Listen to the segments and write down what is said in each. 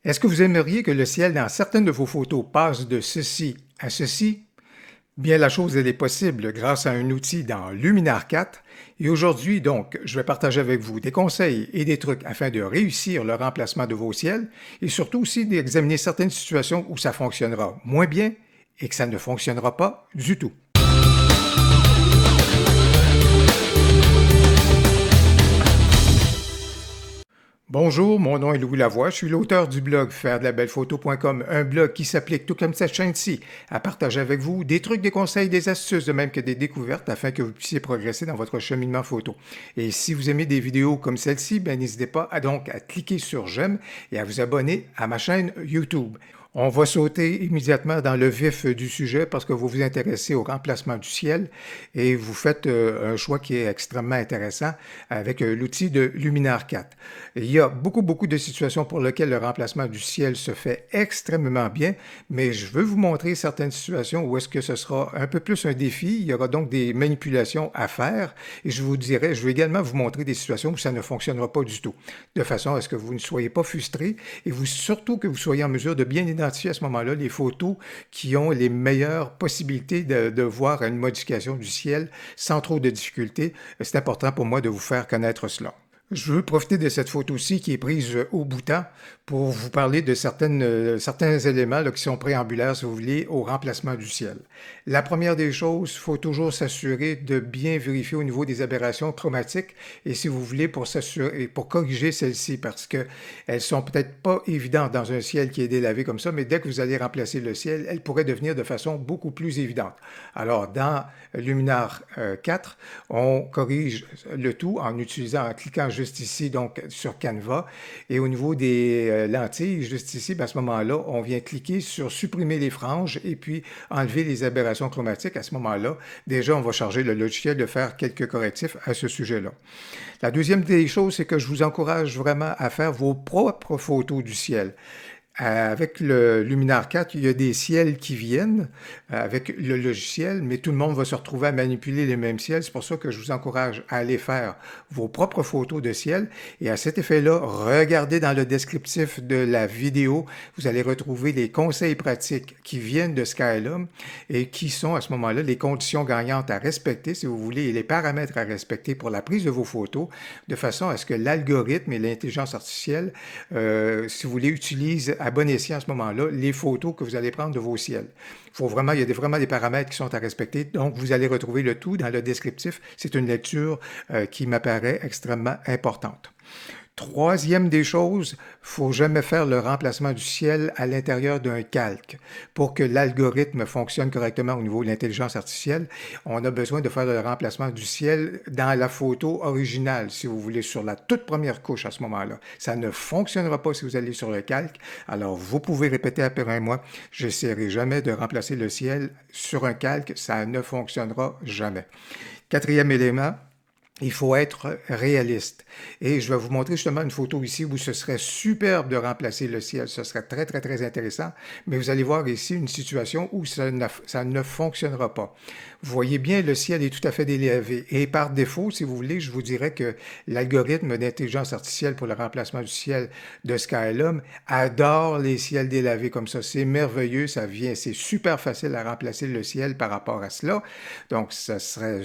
Est-ce que vous aimeriez que le ciel dans certaines de vos photos passe de ceci à ceci? Bien, la chose, elle est possible grâce à un outil dans Luminar 4. Et aujourd'hui, donc, je vais partager avec vous des conseils et des trucs afin de réussir le remplacement de vos ciels et surtout aussi d'examiner certaines situations où ça fonctionnera moins bien et que ça ne fonctionnera pas du tout. Bonjour, mon nom est Louis Lavoie, je suis l'auteur du blog fairedelabelephoto.com, un blog qui s'applique tout comme cette chaîne-ci à partager avec vous des trucs, des conseils, des astuces, de même que des découvertes afin que vous puissiez progresser dans votre cheminement photo. Et si vous aimez des vidéos comme celle-ci, n'hésitez pas à cliquer sur j'aime et à vous abonner à ma chaîne YouTube. On va sauter immédiatement dans le vif du sujet parce que vous vous intéressez au remplacement du ciel et vous faites un choix qui est extrêmement intéressant avec l'outil de Luminar 4. Il y a beaucoup de situations pour lesquelles le remplacement du ciel se fait extrêmement bien, mais je veux vous montrer certaines situations où est-ce que ce sera un peu plus un défi. Il y aura donc des manipulations à faire et je vais également vous montrer des situations où ça ne fonctionnera pas du tout, de façon à ce que vous ne soyez pas frustré et surtout que vous soyez en mesure de bien identifier à ce moment-là les photos qui ont les meilleures possibilités de voir une modification du ciel sans trop de difficultés. C'est important pour moi de vous faire connaître cela. Je veux profiter de cette photo-ci qui est prise au bouton pour vous parler de certains éléments là, qui sont préambulaires, si vous voulez, au remplacement du ciel. La première des choses, il faut toujours s'assurer de bien vérifier au niveau des aberrations chromatiques et si vous voulez, pour corriger celles-ci, parce qu'elles sont peut-être pas évidentes dans un ciel qui est délavé comme ça, mais dès que vous allez remplacer le ciel, elles pourraient devenir de façon beaucoup plus évidente. Alors, dans Luminar 4, on corrige le tout en cliquant juste ici, donc sur Canva. Et au niveau des lentilles, juste ici, à ce moment-là, on vient cliquer sur supprimer les franges et puis enlever les aberrations chromatiques. À ce moment-là, déjà, on va charger le logiciel de faire quelques correctifs à ce sujet-là. La deuxième des choses, c'est que je vous encourage vraiment à faire vos propres photos du ciel. Avec le Luminar 4, il y a des ciels qui viennent avec le logiciel, mais tout le monde va se retrouver à manipuler les mêmes ciels. C'est pour ça que je vous encourage à aller faire vos propres photos de ciel. Et à cet effet-là, regardez dans le descriptif de la vidéo, vous allez retrouver les conseils pratiques qui viennent de Skylum et qui sont à ce moment-là les conditions gagnantes à respecter, si vous voulez, et les paramètres à respecter pour la prise de vos photos, de façon à ce que l'algorithme et l'intelligence artificielle, si vous voulez, utilisent à bon escient à ce moment-là les photos que vous allez prendre de vos ciels. Il y a vraiment des paramètres qui sont à respecter, donc vous allez retrouver le tout dans le descriptif. C'est une lecture qui m'apparaît extrêmement importante. Troisième des choses, faut jamais faire le remplacement du ciel à l'intérieur d'un calque. Pour que l'algorithme fonctionne correctement au niveau de l'intelligence artificielle, on a besoin de faire le remplacement du ciel dans la photo originale, si vous voulez, sur la toute première couche à ce moment-là. Ça ne fonctionnera pas si vous allez sur le calque. Alors, vous pouvez répéter après moi, j'essaierai jamais de remplacer le ciel sur un calque, ça ne fonctionnera jamais. Quatrième élément, il faut être réaliste. Et je vais vous montrer justement une photo ici où ce serait superbe de remplacer le ciel. Ce serait très intéressant. Mais vous allez voir ici une situation où ça ne fonctionnera pas. Vous voyez bien, le ciel est tout à fait délavé. Et par défaut, si vous voulez, je vous dirais que l'algorithme d'intelligence artificielle pour le remplacement du ciel de Skylum adore les ciels délavés comme ça. C'est merveilleux, c'est super facile à remplacer le ciel par rapport à cela. Donc, ça serait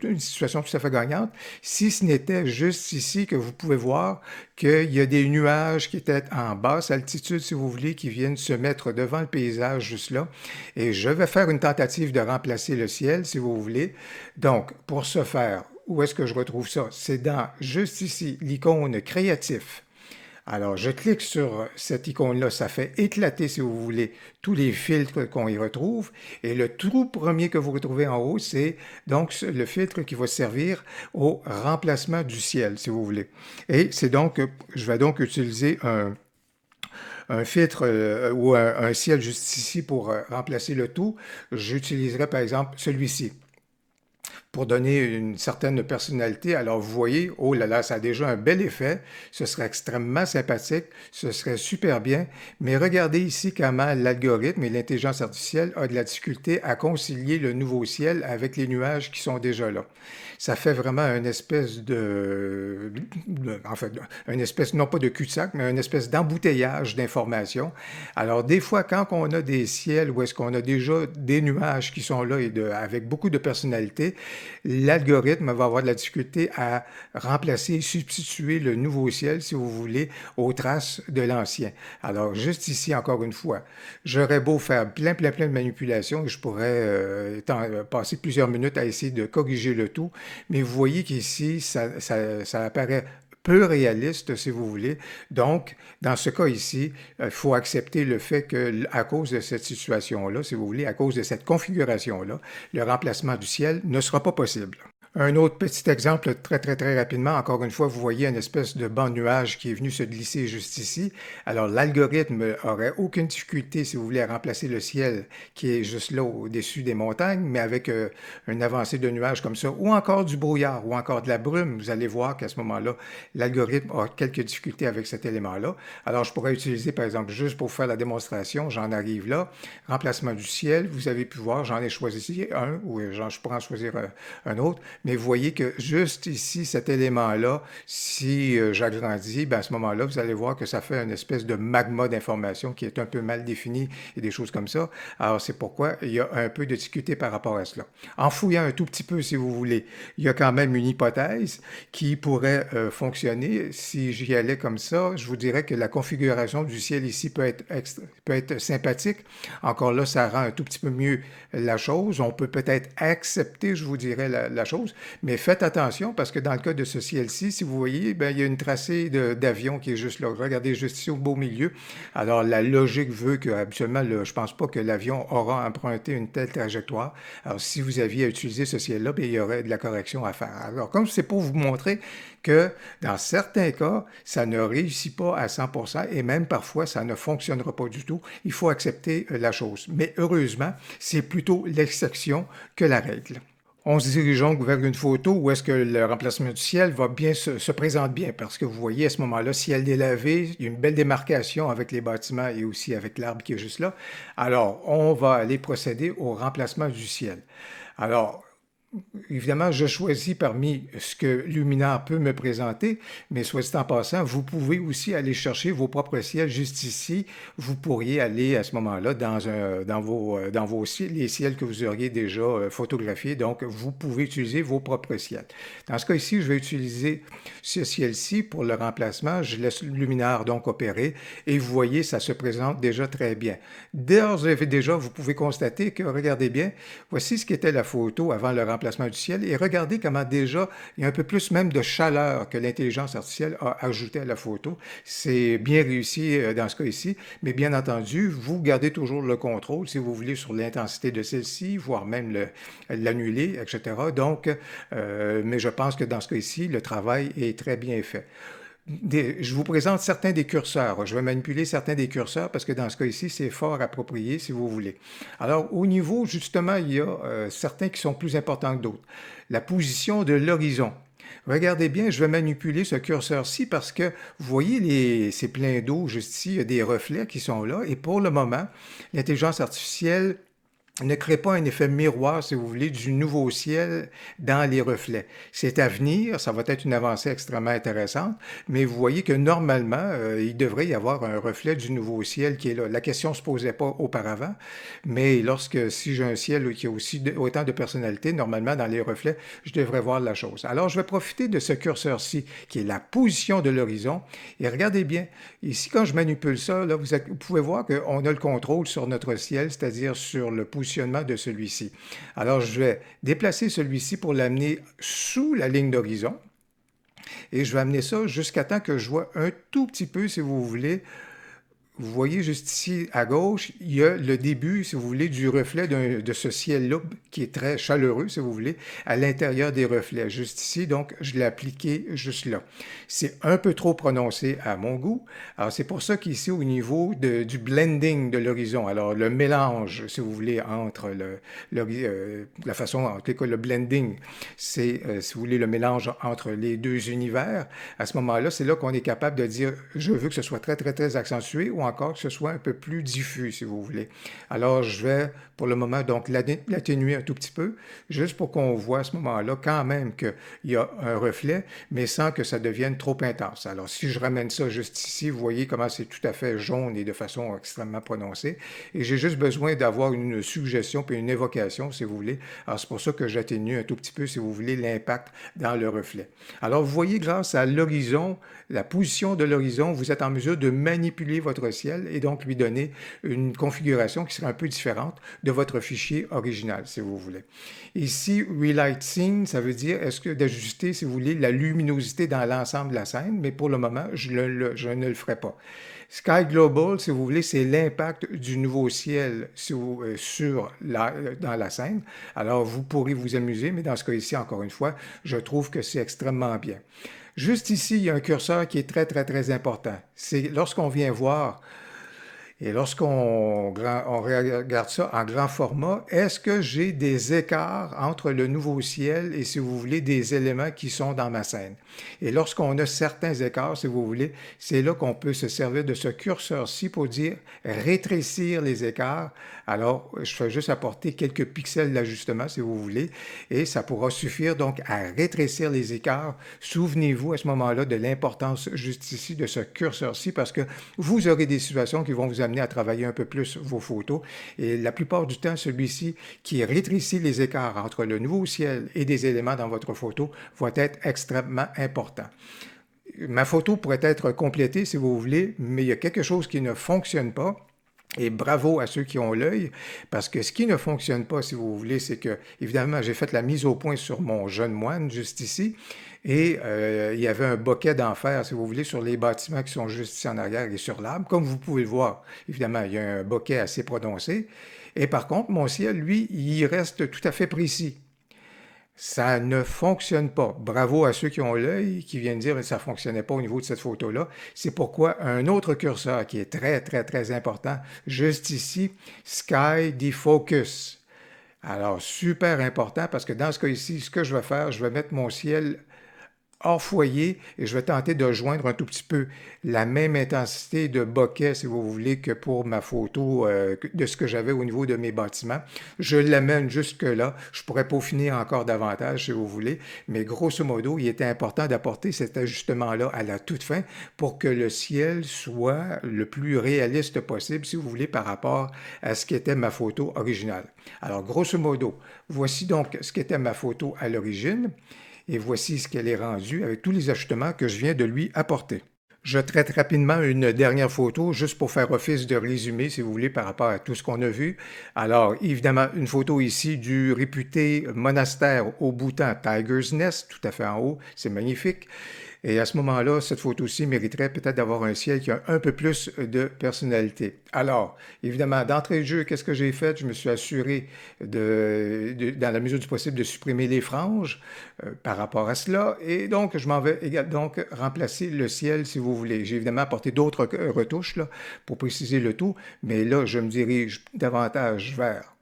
une situation tout à fait gagnante. Si ce n'était juste ici que vous pouvez voir qu'il y a des nuages qui étaient en basse altitude, si vous voulez, qui viennent se mettre devant le paysage juste là. Et je vais faire une tentative de remplacer le ciel, si vous voulez. Donc, pour ce faire, où est-ce que je retrouve ça? C'est dans, juste ici, l'icône créatif. Alors, je clique sur cette icône-là, ça fait éclater, si vous voulez, tous les filtres qu'on y retrouve. Et le tout premier que vous retrouvez en haut, c'est donc le filtre qui va servir au remplacement du ciel, si vous voulez. Et c'est donc, je vais donc utiliser un filtre ou un ciel juste ici pour remplacer le tout. J'utiliserai par exemple celui-ci. pour donner une certaine personnalité. Alors vous voyez, oh là là, ça a déjà un bel effet, ce serait extrêmement sympathique, ce serait super bien, mais regardez ici comment l'algorithme et l'intelligence artificielle a de la difficulté à concilier le nouveau ciel avec les nuages qui sont déjà là. Ça fait vraiment une espèce en fait, une espèce, non pas de cul-de-sac, mais une espèce d'embouteillage d'informations. Alors, des fois, quand on a des ciels où est-ce qu'on a déjà des nuages qui sont là avec beaucoup de personnalité, l'algorithme va avoir de la difficulté à remplacer, substituer le nouveau ciel, si vous voulez, aux traces de l'ancien. Alors, juste ici, encore une fois, j'aurais beau faire plein de manipulations et je pourrais passer plusieurs minutes à essayer de corriger le tout, mais vous voyez qu'ici, ça apparaît peu réaliste, si vous voulez. Donc, dans ce cas ici, il faut accepter le fait que, à cause de cette situation-là, si vous voulez, à cause de cette configuration-là, le remplacement du ciel ne sera pas possible. Un autre petit exemple, très rapidement, encore une fois, vous voyez une espèce de banc de nuages qui est venu se glisser juste ici. Alors, l'algorithme aurait aucune difficulté, si vous voulez, à remplacer le ciel qui est juste là au-dessus des montagnes, mais avec une avancée de nuages comme ça, ou encore du brouillard, ou encore de la brume. Vous allez voir qu'à ce moment-là, l'algorithme a quelques difficultés avec cet élément-là. Alors, je pourrais utiliser, par exemple, juste pour faire la démonstration, j'en arrive là, remplacement du ciel, vous avez pu voir, j'en ai choisi un, ou je pourrais en choisir un autre. Mais vous voyez que juste ici, cet élément-là, si j'agrandis, ben à ce moment-là, vous allez voir que ça fait une espèce de magma d'information qui est un peu mal défini et des choses comme ça. Alors, c'est pourquoi il y a un peu de difficulté par rapport à cela. En fouillant un tout petit peu, si vous voulez, il y a quand même une hypothèse qui pourrait fonctionner. Si j'y allais comme ça, je vous dirais que la configuration du ciel ici peut être sympathique. Encore là, ça rend un tout petit peu mieux la chose. On peut peut-être accepter, je vous dirais, la chose. Mais faites attention parce que dans le cas de ce ciel-ci, si vous voyez, ben, il y a une tracée d'avion qui est juste là. Regardez juste ici au beau milieu. Alors, la logique veut que, habituellement, je ne pense pas que l'avion aura emprunté une telle trajectoire. Alors, si vous aviez à utiliser ce ciel-là, ben, il y aurait de la correction à faire. Alors, comme c'est pour vous montrer que dans certains cas, ça ne réussit pas à 100% et même parfois, ça ne fonctionnera pas du tout. Il faut accepter la chose. Mais heureusement, c'est plutôt l'exception que la règle. On se dirige donc vers une photo où est-ce que le remplacement du ciel va bien se présente bien parce que vous voyez à ce moment-là, ciel délavé, il y a une belle démarcation avec les bâtiments et aussi avec l'arbre qui est juste là. Alors, on va aller procéder au remplacement du ciel. Alors, évidemment, je choisis parmi ce que Luminar peut me présenter, mais soit dit en passant, vous pouvez aussi aller chercher vos propres ciels juste ici. Vous pourriez aller à ce moment-là dans vos ciels, les ciels que vous auriez déjà photographiés. Donc, vous pouvez utiliser vos propres ciels. Dans ce cas ici, je vais utiliser ce ciel-ci pour le remplacement. Je laisse Luminar donc opérer et vous voyez, ça se présente déjà très bien. D'ores et déjà, vous pouvez constater que, regardez bien, voici ce qu'était la photo avant le remplacement du ciel et regardez comment déjà il y a un peu plus même de chaleur que l'intelligence artificielle a ajouté à la photo. C'est bien réussi dans ce cas ici, mais bien entendu, vous gardez toujours le contrôle si vous voulez sur l'intensité de celle-ci, voire même l'annuler, etc. Donc, mais je pense que dans ce cas ici, le travail est très bien fait. Je vous présente certains des curseurs. Je vais manipuler certains des curseurs parce que dans ce cas ici, c'est fort approprié si vous voulez. Alors, au niveau, justement, il y a certains qui sont plus importants que d'autres. La position de l'horizon. Regardez bien, je vais manipuler ce curseur-ci parce que vous voyez ces pleins d'eau juste ici, il y a des reflets qui sont là et pour le moment, l'intelligence artificielle ne crée pas un effet miroir, si vous voulez, du nouveau ciel dans les reflets. C'est à venir, ça va être une avancée extrêmement intéressante, mais vous voyez que normalement, il devrait y avoir un reflet du nouveau ciel qui est là. La question ne se posait pas auparavant, mais si j'ai un ciel qui a aussi autant de personnalité, normalement, dans les reflets, je devrais voir la chose. Alors, je vais profiter de ce curseur-ci, qui est la position de l'horizon, et regardez bien, ici, quand je manipule ça, là, vous pouvez voir qu'on a le contrôle sur notre ciel, c'est-à-dire sur le positionnement de celui-ci. Alors, je vais déplacer celui-ci pour l'amener sous la ligne d'horizon et je vais amener ça jusqu'à temps que je vois un tout petit peu, si vous voulez, vous voyez juste ici à gauche, il y a le début, si vous voulez, du reflet de ce ciel-là qui est très chaleureux, si vous voulez, à l'intérieur des reflets. Juste ici, donc, je l'ai appliqué juste là. C'est un peu trop prononcé à mon goût. Alors, c'est pour ça qu'ici, au niveau du blending de l'horizon, alors le mélange, si vous voulez, entre la façon, en tout cas, le blending, c'est, si vous voulez, le mélange entre les deux univers. À ce moment-là, c'est là qu'on est capable de dire, je veux que ce soit très, très, très accentué ou encore que ce soit un peu plus diffus, si vous voulez. Alors, je vais, pour le moment, donc l'atténuer un tout petit peu, juste pour qu'on voit à ce moment-là quand même qu'il y a un reflet, mais sans que ça devienne trop intense. Alors, si je ramène ça juste ici, vous voyez comment c'est tout à fait jaune et de façon extrêmement prononcée. Et j'ai juste besoin d'avoir une suggestion puis une évocation, si vous voulez. Alors, c'est pour ça que j'atténue un tout petit peu, si vous voulez, l'impact dans le reflet. Alors, vous voyez, grâce à l'horizon, la position de l'horizon, vous êtes en mesure de manipuler votre ciel et donc lui donner une configuration qui sera un peu différente de votre fichier original, si vous voulez. Ici, Relight Scene, ça veut dire est-ce que d'ajuster, si vous voulez, la luminosité dans l'ensemble de la scène, mais pour le moment, je ne le ferai pas. Sky Global, si vous voulez, c'est l'impact du nouveau ciel dans la scène. Alors, vous pourrez vous amuser, mais dans ce cas ici, encore une fois, je trouve que c'est extrêmement bien. Juste ici, il y a un curseur qui est très, très, très important. C'est lorsqu'on vient voir et lorsqu'on regarde ça en grand format, est-ce que j'ai des écarts entre le nouveau ciel et, si vous voulez, des éléments qui sont dans ma scène? Et lorsqu'on a certains écarts, si vous voulez, c'est là qu'on peut se servir de ce curseur-ci pour dire rétrécir les écarts. Alors, je vais juste apporter quelques pixels d'ajustement, si vous voulez, et ça pourra suffire donc à rétrécir les écarts. Souvenez-vous à ce moment-là de l'importance juste ici de ce curseur-ci parce que vous aurez des situations qui vont vous amener à travailler un peu plus vos photos. Et la plupart du temps, celui-ci qui rétrécit les écarts entre le nouveau ciel et des éléments dans votre photo va être extrêmement important. Ma photo pourrait être complétée si vous voulez, mais il y a quelque chose qui ne fonctionne pas. Et bravo à ceux qui ont l'œil, parce que ce qui ne fonctionne pas, si vous voulez, c'est que, évidemment, j'ai fait la mise au point sur mon jeune moine, juste ici, et il y avait un bokeh d'enfer, si vous voulez, sur les bâtiments qui sont juste ici en arrière et sur l'arbre. Comme vous pouvez le voir, évidemment, il y a un bokeh assez prononcé. Et par contre, mon ciel, lui, il reste tout à fait précis. Ça ne fonctionne pas. Bravo à ceux qui ont l'œil, qui viennent dire que ça ne fonctionnait pas au niveau de cette photo-là. C'est pourquoi un autre curseur qui est très, très, très important, juste ici, Sky Defocus. Alors, super important parce que dans ce cas ici, ce que je vais faire, je vais mettre mon ciel hors foyer et je vais tenter de joindre un tout petit peu la même intensité de bokeh, si vous voulez, que pour ma photo de ce que j'avais au niveau de mes bâtiments. Je l'amène jusque-là. Je pourrais peaufiner encore davantage, si vous voulez, mais grosso modo, il était important d'apporter cet ajustement-là à la toute fin pour que le ciel soit le plus réaliste possible, si vous voulez, par rapport à ce qu'était ma photo originale. Alors, grosso modo, voici donc ce qu'était ma photo à l'origine. Et voici ce qu'elle est rendue avec tous les ajustements que je viens de lui apporter. Je traite rapidement une dernière photo, juste pour faire office de résumé, si vous voulez, par rapport à tout ce qu'on a vu. Alors, évidemment, une photo ici du réputé monastère au Bhoutan, Tiger's Nest, tout à fait en haut, c'est magnifique. Et à ce moment-là, cette photo-ci mériterait peut-être d'avoir un ciel qui a un peu plus de personnalité. Alors, évidemment, d'entrée de jeu, qu'est-ce que j'ai fait? Je me suis assuré, dans la mesure du possible, de supprimer les franges par rapport à cela. Et donc, je m'en vais donc remplacer le ciel, si vous voulez. J'ai évidemment apporté d'autres retouches là, pour préciser le tout, mais là, je me dirige davantage vers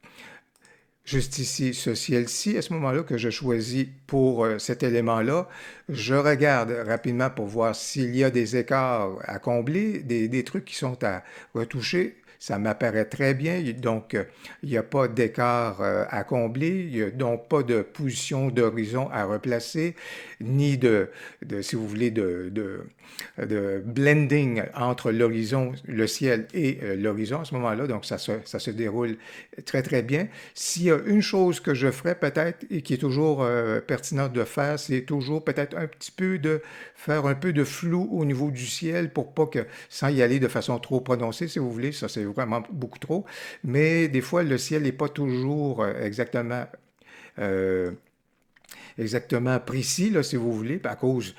juste ici, ce ciel-ci, à ce moment-là que je choisis pour cet élément-là, je regarde rapidement pour voir s'il y a des écarts à combler, des trucs qui sont à retoucher. Ça m'apparaît très bien, donc il n'y a pas d'écart à combler, il n'y a donc pas de position d'horizon à replacer, ni si vous voulez, de blending entre l'horizon, le ciel et l'horizon à ce moment-là. Donc, ça se déroule très, très bien. S'il y a une chose que je ferais peut-être et qui est toujours pertinente de faire, c'est toujours peut-être un petit peu de faire un peu de flou au niveau du ciel pour pas que, sans y aller de façon trop prononcée, si vous voulez, ça c'est vraiment beaucoup trop, mais des fois le ciel n'est pas toujours exactement euh, exactement précis, là, si vous voulez, à cause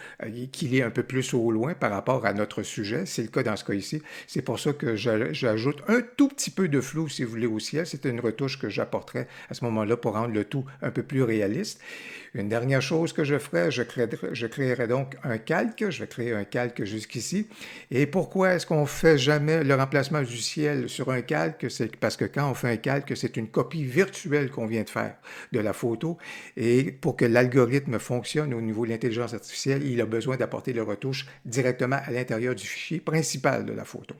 qu'il est un peu plus au loin par rapport à notre sujet. C'est le cas dans ce cas ici. C'est pour ça que j'ajoute un tout petit peu de flou, si vous voulez, au ciel. C'est une retouche que j'apporterai à ce moment-là pour rendre le tout un peu plus réaliste. Une dernière chose que je ferai, je créerai donc un calque. Je vais créer un calque jusqu'ici. Et pourquoi est-ce qu'on ne fait jamais le remplacement du ciel sur un calque? C'est parce que quand on fait un calque, c'est une copie virtuelle qu'on vient de faire de la photo. Et pour que l'algorithme fonctionne au niveau de l'intelligence artificielle, il a besoin d'apporter les retouches directement à l'intérieur du fichier principal de la photo.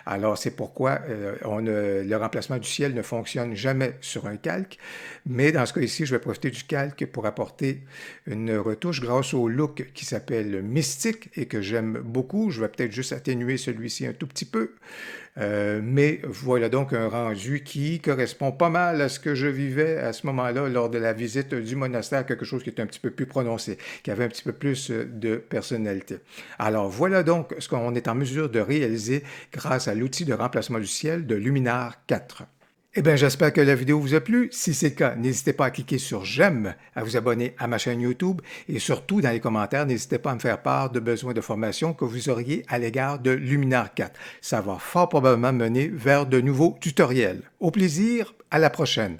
Alors, c'est pourquoi le remplacement du ciel ne fonctionne jamais sur un calque. Mais dans ce cas ici, je vais profiter du calque pour apporter une retouche grâce au look qui s'appelle Mystique et que j'aime beaucoup. Je vais peut-être juste atténuer celui-ci un tout petit peu. Mais voilà donc un rendu qui correspond pas mal à ce que je vivais à ce moment-là lors de la visite du monastère, quelque chose qui est un petit peu plus prononcé, qui avait un petit peu plus de personnalité. Alors voilà donc ce qu'on est en mesure de réaliser grâce à l'outil de remplacement du ciel de Luminar 4. Eh bien, j'espère que la vidéo vous a plu. Si c'est le cas, n'hésitez pas à cliquer sur j'aime, à vous abonner à ma chaîne YouTube et surtout dans les commentaires, n'hésitez pas à me faire part de besoins de formation que vous auriez à l'égard de Luminar 4. Ça va fort probablement mener vers de nouveaux tutoriels. Au plaisir, à la prochaine.